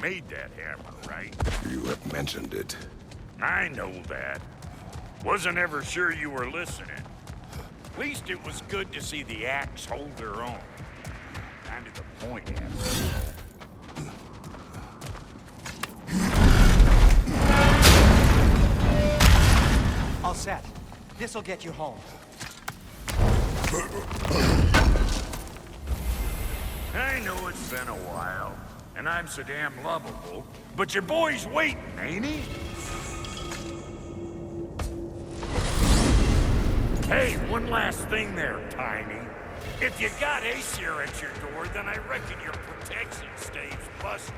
Made that hammer, right? You have mentioned it. I know that. Wasn't ever sure you were listening. At least it was good to see the axe hold their own. Kind of the point, after all. All set. This'll get you home. I know it's been a while, and I'm so damn lovable, but your boy's waiting, ain't he? Hey, one last thing there, Tiny. If you got Aesir at your door, then I reckon your protection stays busted.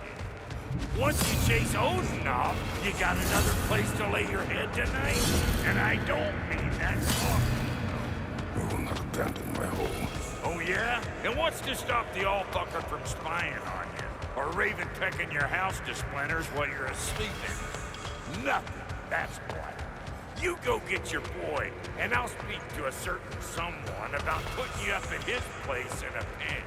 Once you chase Odin off, you got another place to lay your head tonight? And I don't mean that softly. I will not abandon my home. Oh yeah? And what's to stop the Allfucker from spying on you? Or Raven pecking your house to splinters while you're asleep in? Nothing, that's why. You go get your boy, and I'll speak to a certain someone about putting you up at his place in a pinch.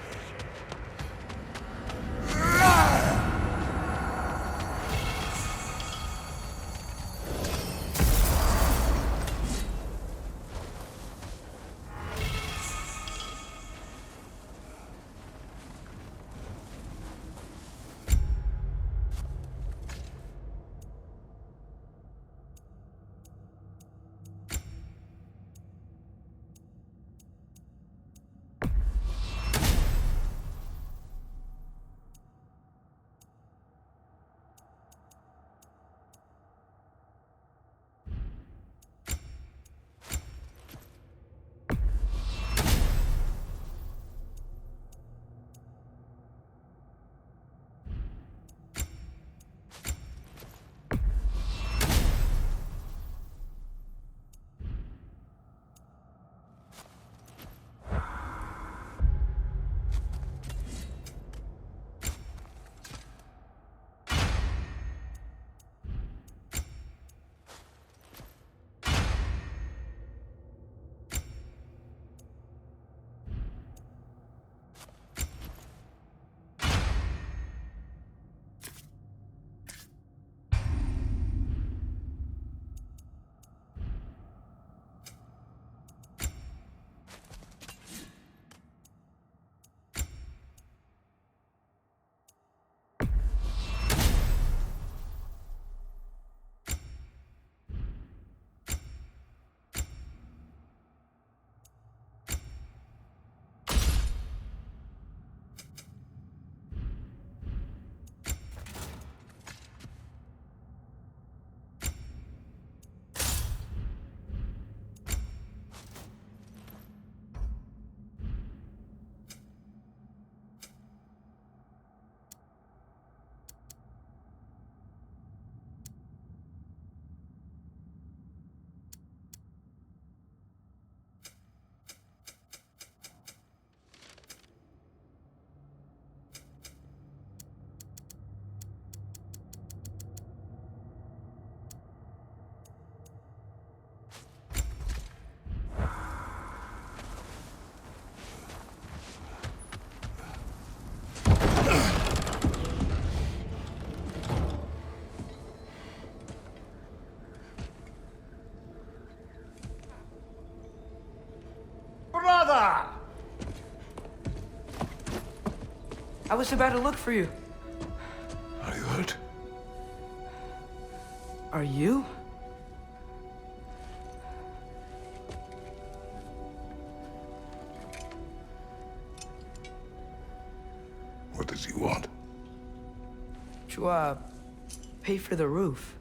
Brother! I was about to look for you. Are you hurt? Are you? What does he want? To, pay for the roof.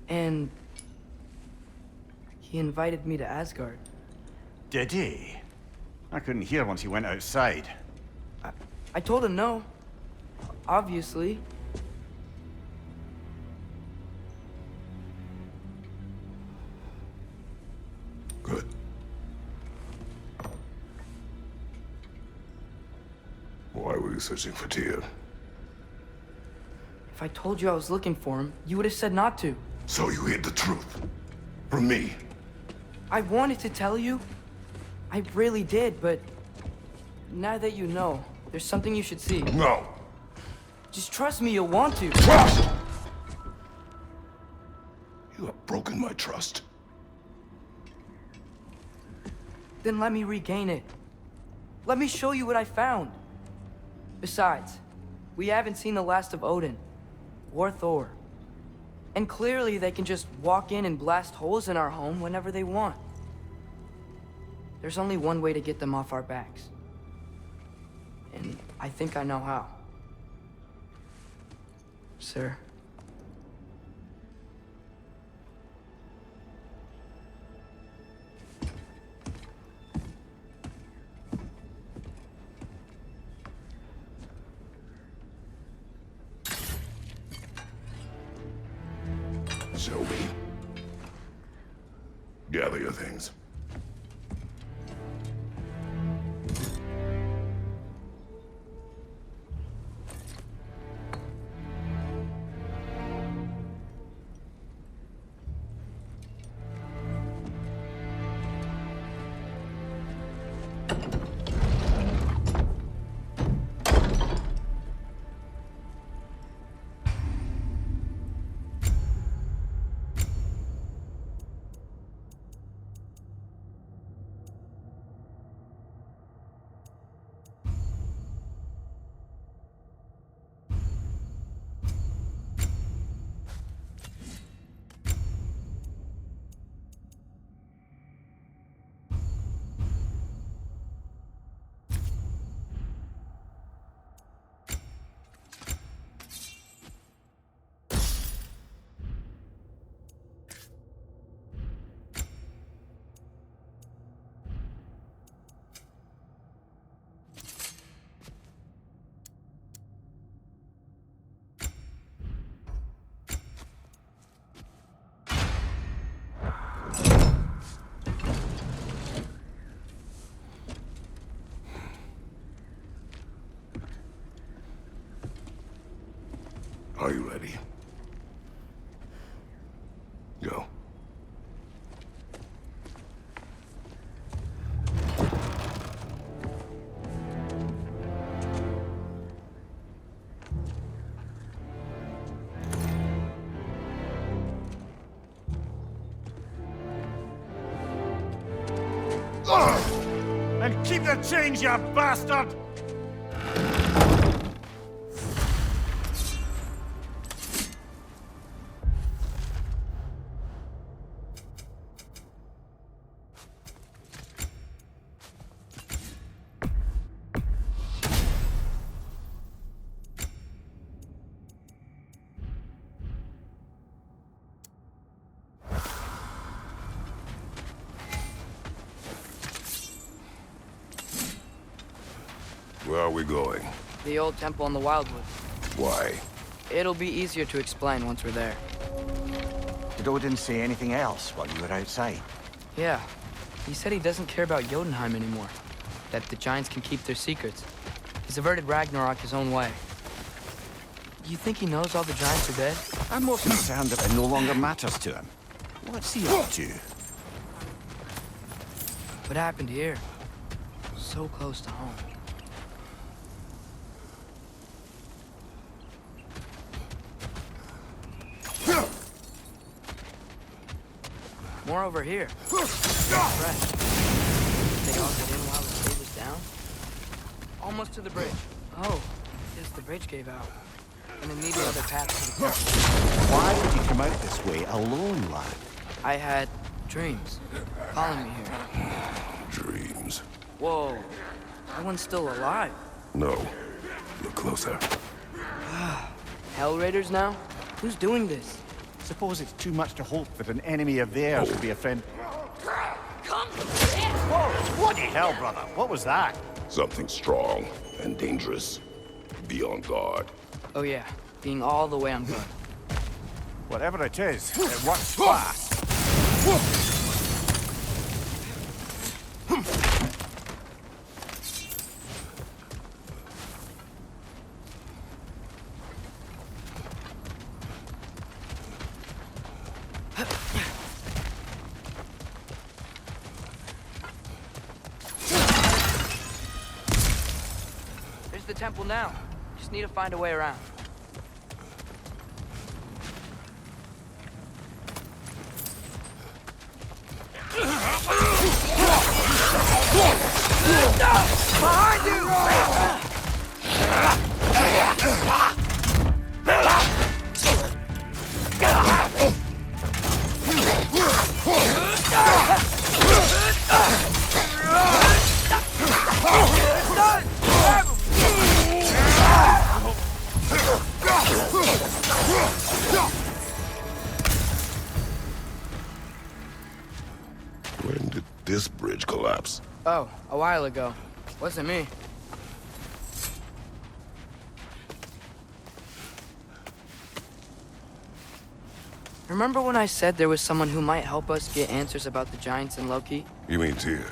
And he invited me to Asgard. Did he? I couldn't hear once he went outside. I told him no. Obviously. Good. Why were you searching for Tyr? If I told you I was looking for him, you would have said not to. So you hid the truth. From me. I wanted to tell you. I really did, but now that you know, there's something you should see. No. Just trust me, you'll want to. Trust! You have broken my trust. Then let me regain it. Let me show you what I found. Besides, we haven't seen the last of Odin or Thor. And clearly they can just walk in and blast holes in our home whenever they want. There's only one way to get them off our backs. And I think I know how. Sir. Shall we? Gather your things. Are you ready? Go. And keep the change, you bastard! Where are we going? The old temple in the Wildwood. Why? It'll be easier to explain once we're there. Did Odin say anything else while you were outside? Yeah. He said he doesn't care about Jotunheim anymore. That the giants can keep their secrets. He's averted Ragnarok his own way. You think he knows all the giants are dead? I'm more concerned that it no longer matters to him. What's he up to? What happened here? So close to home. More over here. Fresh. They all get in while the cave was down? Almost to the bridge. Oh, yes, the bridge gave out. And it needed other paths to the park. Why would you come out this way alone, lad? I had dreams calling me here. Dreams. Whoa, that one's still alive. No. Look closer. Hell Raiders now? Who's doing this? Suppose it's too much to hope that an enemy of theirs would be a friend. Come! Whoa! Bloody hell, brother! What was that? Something strong and dangerous. Be on guard. Oh yeah, being all the way on guard. Whatever it is, it works fast. There's the temple now. Just need to find a way around. Behind you! When did this bridge collapse? Oh, a while ago. Wasn't me. Remember when I said there was someone who might help us get answers about the giants and Loki? You mean Tyr,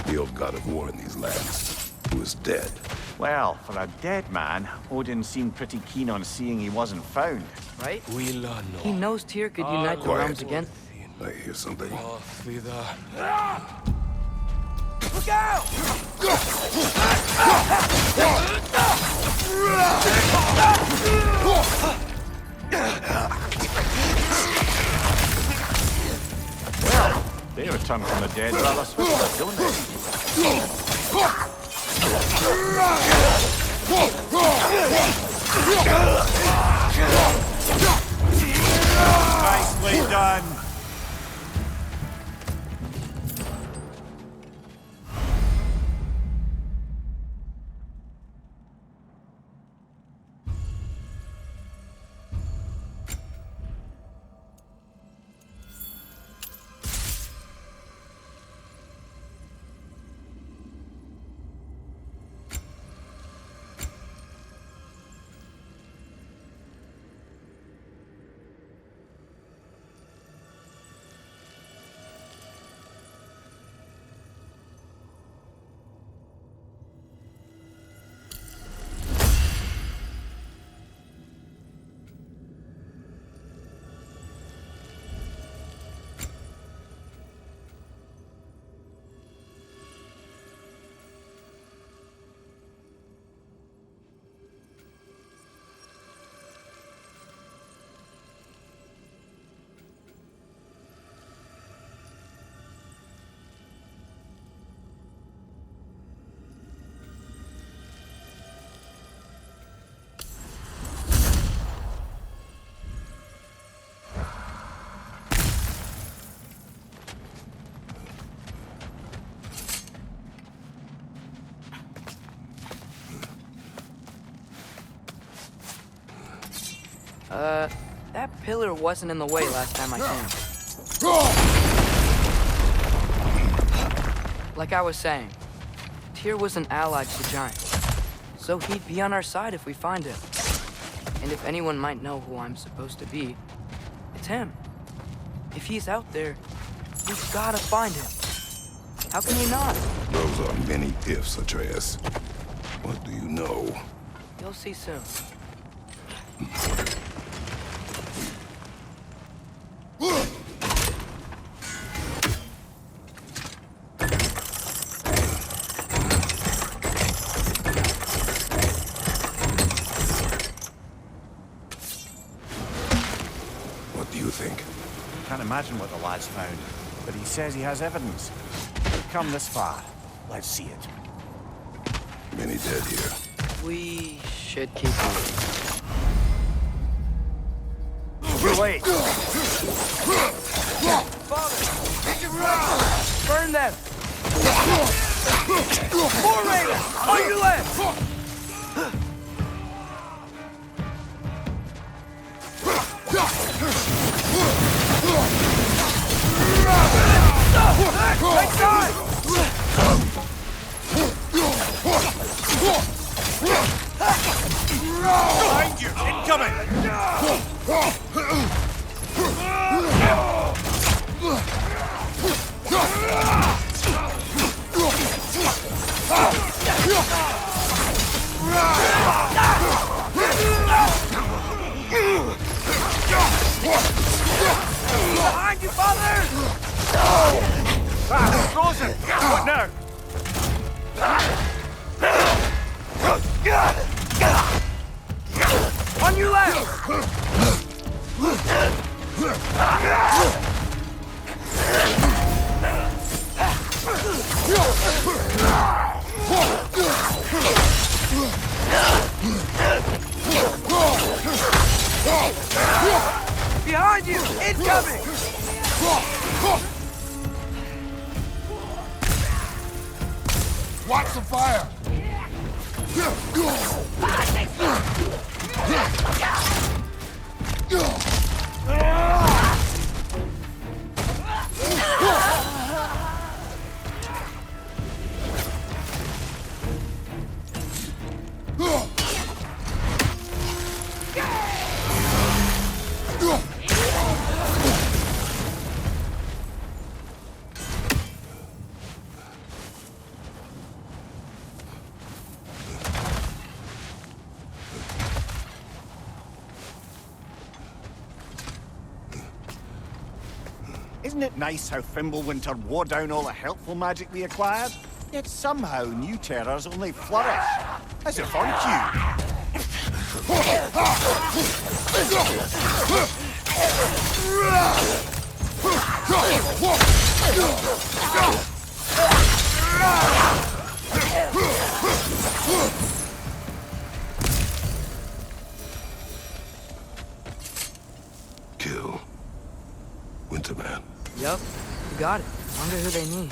the old god of war in these lands, who is dead? Well, for a dead man, Odin seemed pretty keen on seeing he wasn't found. Right? He knows Tyr could unite the Quiet. realms again. I hear something. Look out! Well, they return from the dead rather swiftly, don't they? Nicely done. That pillar wasn't in the way last time I came. Like I was saying, Tyr was an ally to the giants, so he'd be on our side if we find him. And if anyone might know who I'm supposed to be, it's him. If he's out there, we've gotta find him. How can we not? Those are many ifs, Atreus. What do you know? You'll see soon. What do you think? Can't imagine what the lad's found, but he says he has evidence. We've come this far. Let's see it. Many dead here. We should keep moving. Too late. Father, take it right! Burn them! More raiders! On your left! Take time! Behind you! Incoming! Behind you, father! Frozen! What now? On your left! Behind you! Incoming! Watch the fire! Isn't it nice how Fimbulwinter wore down all the helpful magic we acquired? Yet somehow new terrors only flourish. As if on cue. Kill. Winterman. Yup, you got it. Wonder who they need.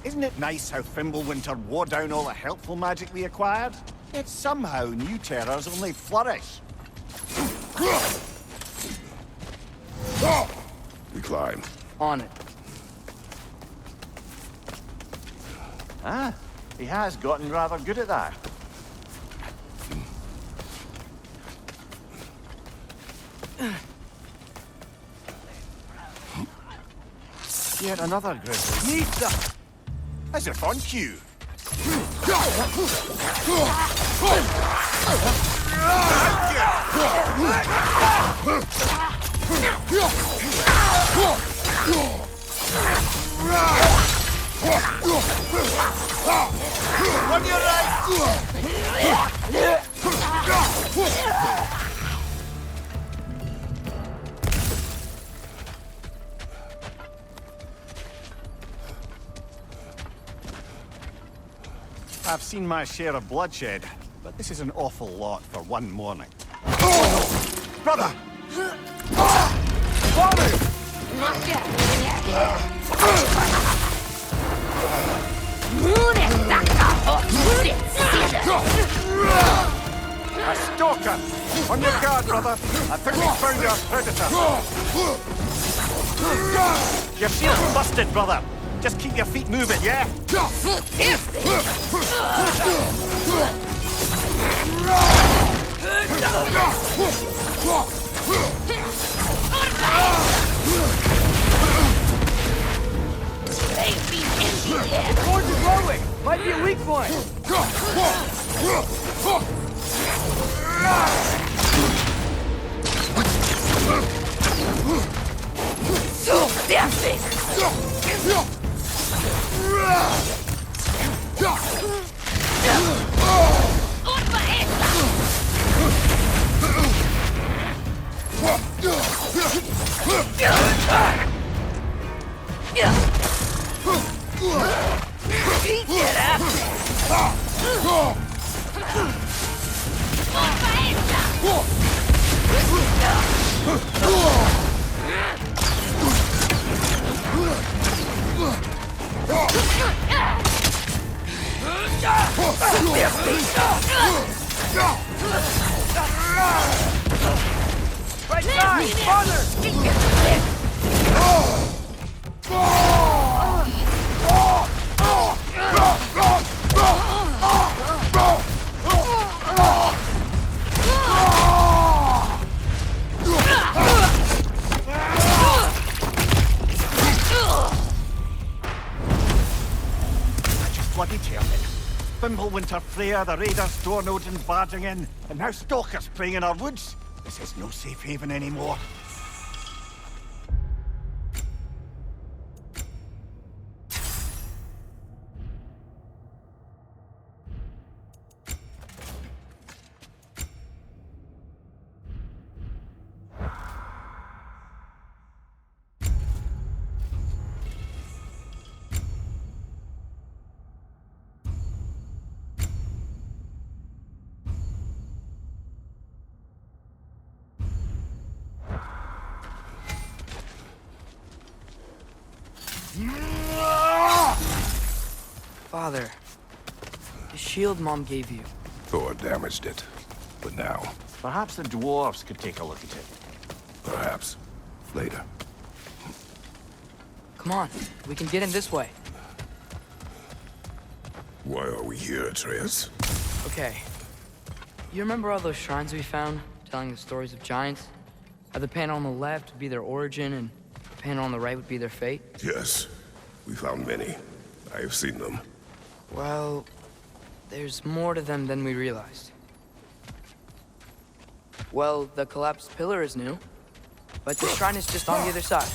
Isn't it nice how Fimbulwinter wore down all the helpful magic we acquired? Yet somehow new terrors only flourish. We climb. On it. Ah, he has gotten rather good at that. Yet another grizzly. Need some! As if on cue. On your right! I've seen my share of bloodshed, but this is an awful lot for one morning. Brother! A stalker! On your guard, brother! I think we found our predator! Your shield's busted, brother! Just keep your feet moving, yeah? Boards are glowing! Might be a weak point! So dancing! Right side! Father! Bloody tell it. Fimbulwinter Freya, the raiders, door nodes and barging in, and now stalkers playing in our woods. This is no safe haven anymore. Father, the shield Mom gave you. Thor damaged it. But now, Perhaps the dwarves could take a look at it. perhaps, later. Come on, we can get in this way. Why are we here, Atreus? Okay. You remember all those shrines we found, telling the stories of giants? How the panel on the left would be their origin, and the panel on the right would be their fate? Yes. We found many. I have seen them. Well, there's more to them than we realized. Well, the collapsed pillar is new, but the shrine is just on the other side.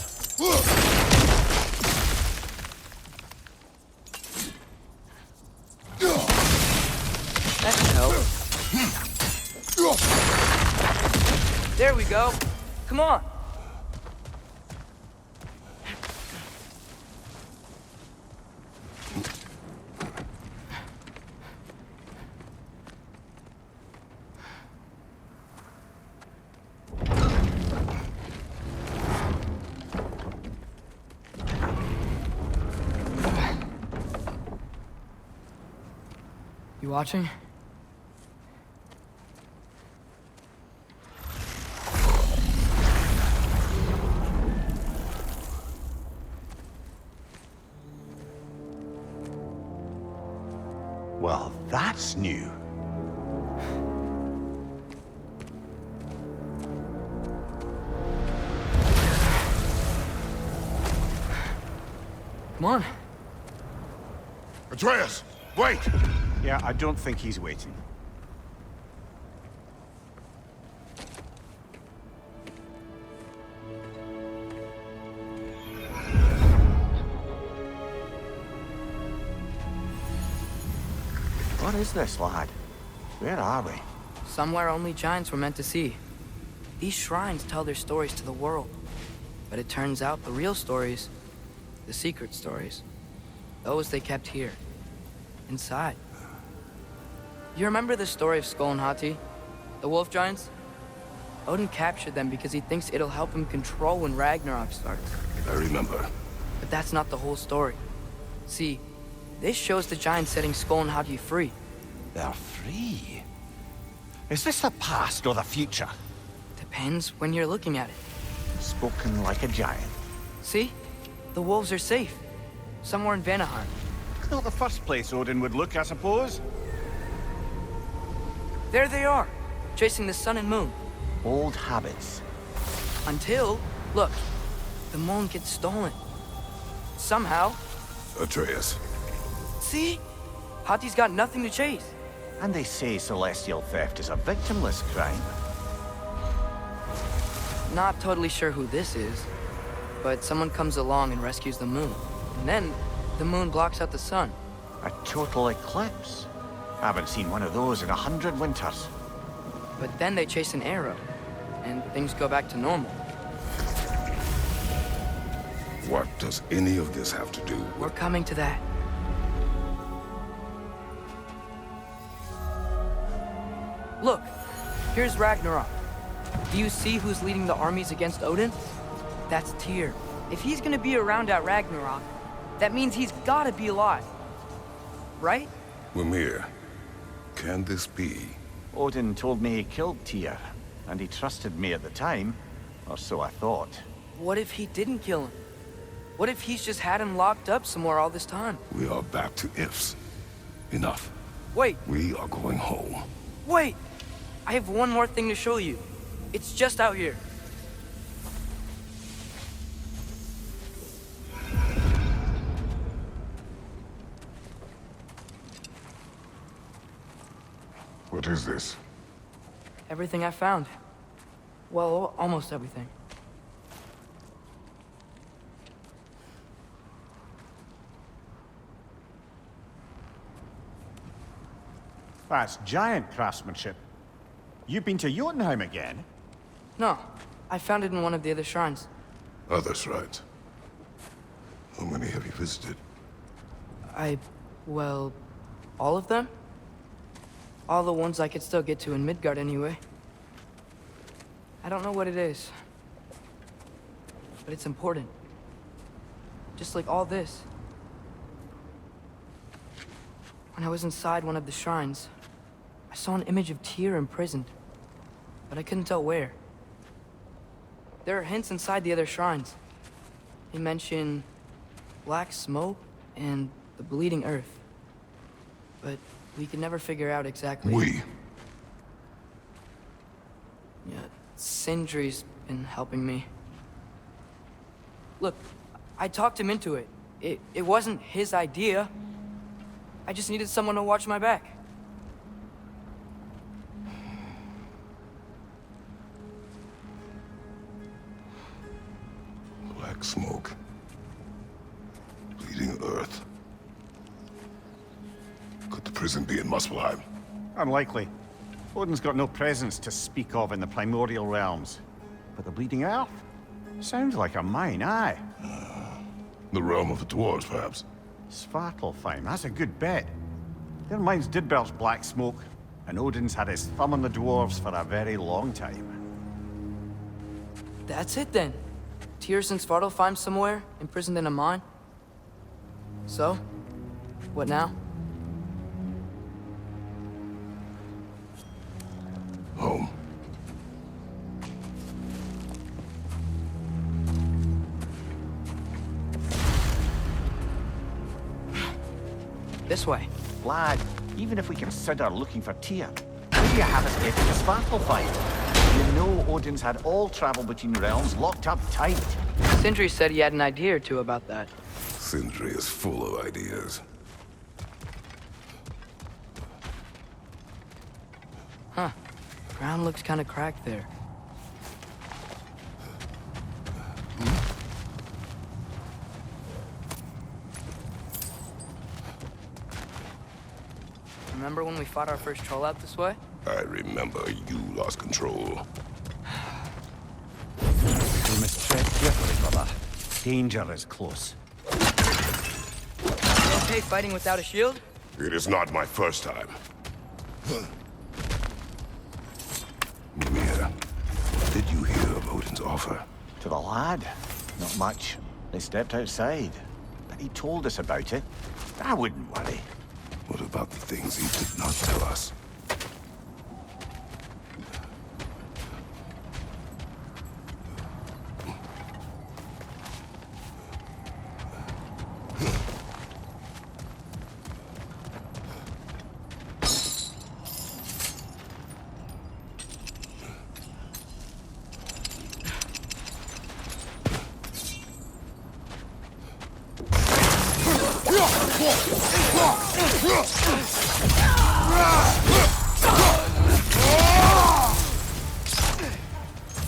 That should help. There we go. Come on. You watching? Well, that's new. Come on. Atreus! Wait! Yeah, I don't think he's waiting. What is this, lad? Where are we? Somewhere only giants were meant to see. These shrines tell their stories to the world. But it turns out the real stories, the secret stories, those they kept here, inside. You remember the story of Skull and Hati, the wolf giants? Odin captured them because he thinks it'll help him control when Ragnarok starts. I remember. But that's not the whole story. See, this shows the giants setting Skull and Hati free. They're free. Is this the past or the future? Depends when you're looking at it. Spoken like a giant. See? The wolves are safe. Somewhere in Vanaheim. Not the first place Odin would look, I suppose. There they are, chasing the sun and moon. Old habits. Until, look, the moon gets stolen. Somehow. Atreus. See? Hati's got nothing to chase. And they say celestial theft is a victimless crime. Not totally sure who this is, but someone comes along and rescues the moon. And then, the moon blocks out the sun. A total eclipse. Haven't seen one of those in 100 winters. But then they chase an arrow, and things go back to normal. What does any of this have to do We're with... coming to that. Look, here's Ragnarok. Do you see who's leading the armies against Odin? That's Tyr. If he's gonna be around at Ragnarok, that means he's gotta be alive. Right? Mimir, can this be? Odin told me he killed Tyr, and he trusted me at the time, or so I thought. What if he didn't kill him? What if he's just had him locked up somewhere all this time? We are back to ifs. Enough. Wait, We are going home. wait! I have one more thing to show you. It's just out here. What is this? Everything I found. Well, almost everything. That's giant craftsmanship. You've been to Jotunheim again? No, I found it in one of the other shrines. Other shrines. How many have you visited? Well, all of them? All the ones I could still get to in Midgard anyway. I don't know what it is, but it's important. Just like all this. When I was inside one of the shrines, I saw an image of Tyr imprisoned, but I couldn't tell where. There are hints inside the other shrines. They mention black smoke and the bleeding earth. But we could never figure out exactly. We? Yeah, Sindri's been helping me. Look, I talked him into it. It wasn't his idea. I just needed someone to watch my back. Black smoke. Bleeding earth. Could the prison be in Muspelheim? Unlikely. Odin's got no presence to speak of in the primordial realms. But the Bleeding Earth? Sounds like a mine, aye. The realm of the dwarves, perhaps? Svartalfheim, that's a good bet. Their mines did belch black smoke, and Odin's had his thumb on the dwarves for a very long time. That's it then. Tyr's in Svartalfheim somewhere, imprisoned in a mine. So, what now? Home. This way. Lad, even if we consider looking for Tyr, how do you have us get to Svartalfheim? You know Odin's had all travel between realms locked up tight. Sindri said he had an idea or two about that. Sindri is full of ideas. Huh. Ground looks kind of cracked there. Remember when we fought our first troll out this way? I remember you lost control. We must tread carefully, brother. Danger is close. You okay fighting without a shield? It is not my first time. Mimir, did you hear of Odin's offer? To the lad? Not much. They stepped outside. But he told us about it. I wouldn't worry. What about the things he did not tell us?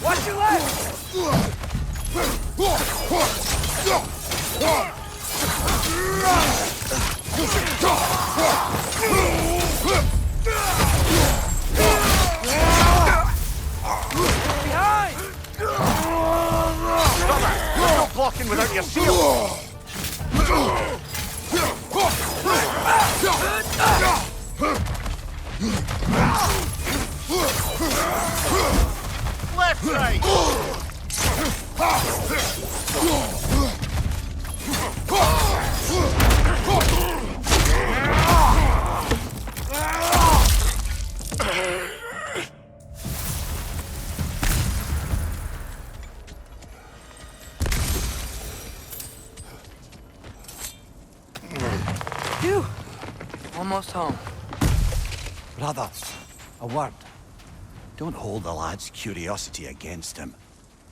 Watch your left! Behind! You're not blocking without your shield! Left, right! Phew! Almost home. Brother, a word. Don't hold the lad's curiosity against him.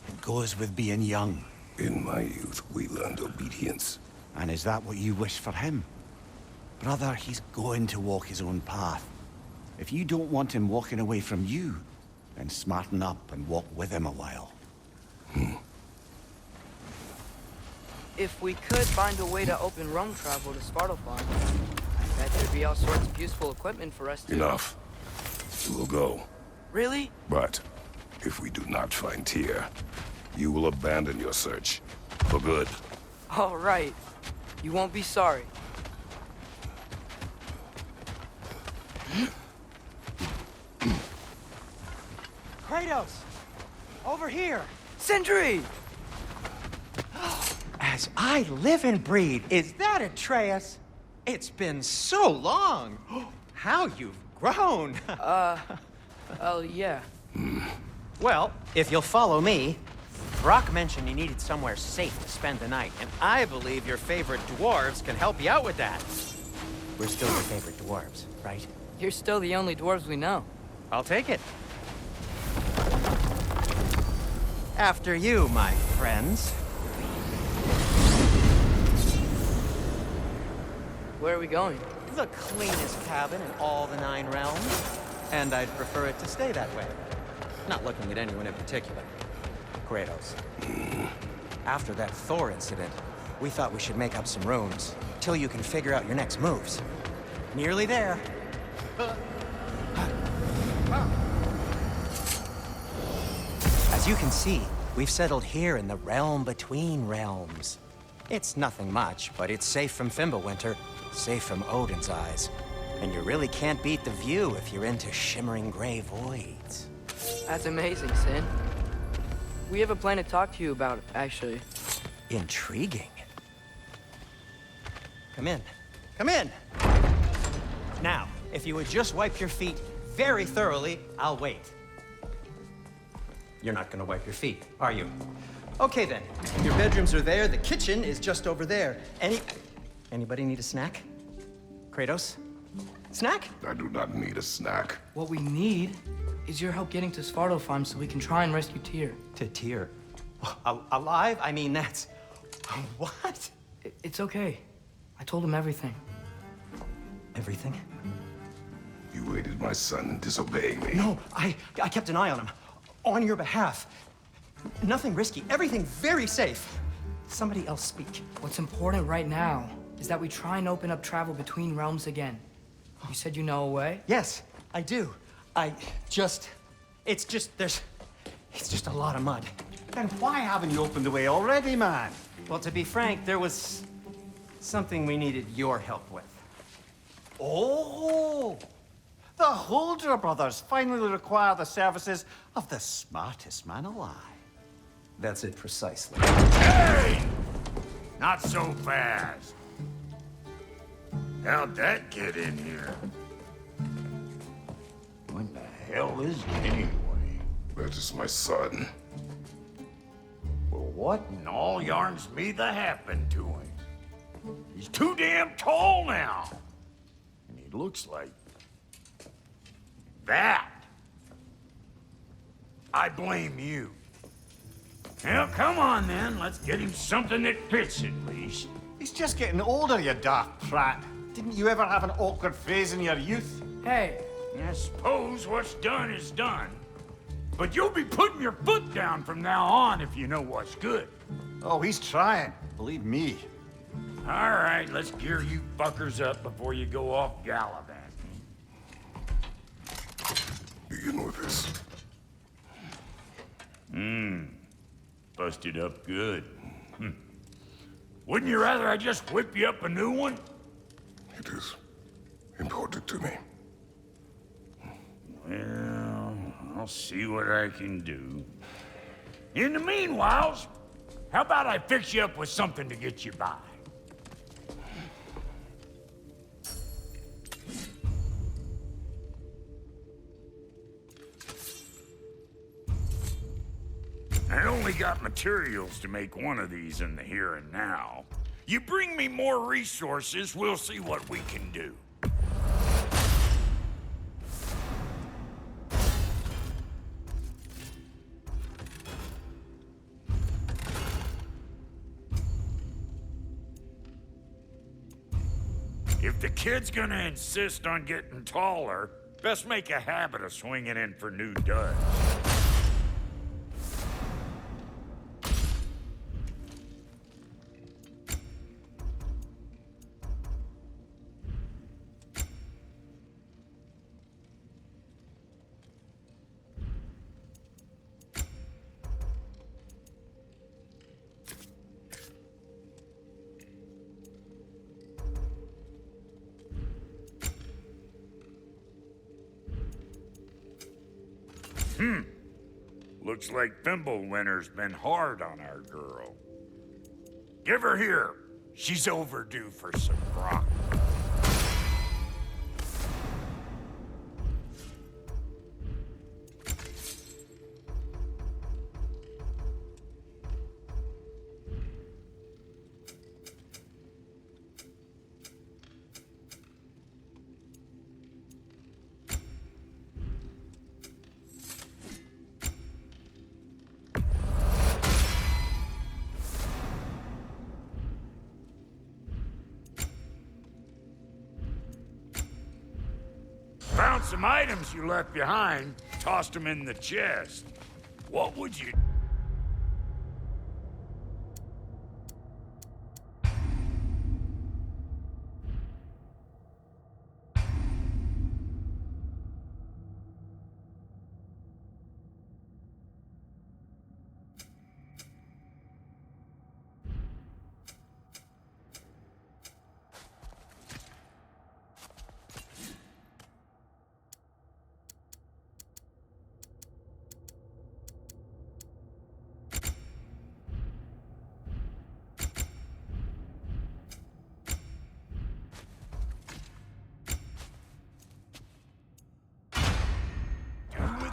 It goes with being young. In my youth, we learned obedience. And is that what you wish for him? Brother, he's going to walk his own path. If you don't want him walking away from you, and smarten up and walk with him a while. If we could find a way to open realm travel to Svartalfheim, I bet there'd be all sorts of useful equipment for us to... Enough. We will go. Really? But if we do not find Tyr, you will abandon your search. For good. All right. You won't be sorry. Kratos! Over here! Sindri! As I live and breathe, is that Atreus? It's been so long! How you've grown! Oh, yeah. Well, if you'll follow me, Brock mentioned you needed somewhere safe to spend the night, and I believe your favorite dwarves can help you out with that. We're still your favorite dwarves, right? You're still the only dwarves we know. I'll take it. After you, my friends. Where are we going? The cleanest cabin in all the 9 realms. And I'd prefer it to stay that way. Not looking at anyone in particular. Kratos. After that Thor incident, we thought we should make up some rooms, till you can figure out your next moves. Nearly there. As you can see, we've settled here in the realm between realms. It's nothing much, but it's safe from Fimbulwinter, safe from Odin's eyes. And you really can't beat the view if you're into shimmering gray voids. That's amazing, Sin. We have a plan to talk to you about, actually. Intriguing. Come in. Come in! Now, if you would just wipe your feet very thoroughly, I'll wait. You're not gonna wipe your feet, are you? Okay then. Your bedrooms are there, the kitchen is just over there. Anybody need a snack? Kratos? Snack? I do not need a snack. What we need is your help getting to Svartalfheim so we can try and rescue Tyr. To Tyr. Alive? I mean, that's... What? It's okay. I told him everything. Everything? You aided my son in disobeying me. No, I kept an eye on him. On your behalf. Nothing risky. Everything very safe. Somebody else speak. What's important right now is that we try and open up travel between realms again. You said you know a way? Yes, I do. It's just a lot of mud. Then why haven't you opened the way already, man? Well, to be frank, there was something we needed your help with. Oh! The Holder brothers finally require the services of the smartest man alive. That's it precisely. Hey! Not so fast. How'd that get in here? What the hell is it anyway? That is my son. Well, what in all yarns me that happened to him? He's too damn tall now. And he looks like... that. I blame you. Well, come on then. Let's get him something that fits at least. He's just getting older, you daft prat. Didn't you ever have an awkward phase in your youth? Hey, I suppose what's done is done. But you'll be putting your foot down from now on if you know what's good. Oh, he's trying. Believe me. All right, let's gear you fuckers up before you go off gallivanting. Begin with this. Busted up good. Wouldn't you rather I just whip you up a new one? It is important to me. Well, I'll see what I can do. In the meanwhile, how about I fix you up with something to get you by? I only got materials to make one of these in the here and now. You bring me more resources, we'll see what we can do. If the kid's gonna insist on getting taller, best make a habit of swinging in for new duds. Looks like Fimbulwinter's been hard on our girl. Give her here. She's overdue for some rock. Found some items you left behind, tossed them in the chest. What would you...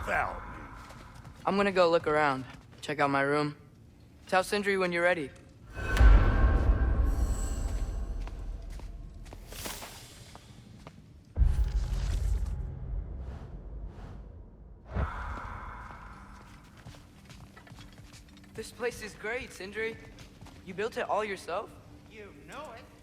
without me? I'm gonna go look around. Check out my room. Tell Sindri when you're ready. This place is great, Sindri. You built it all yourself? You know it.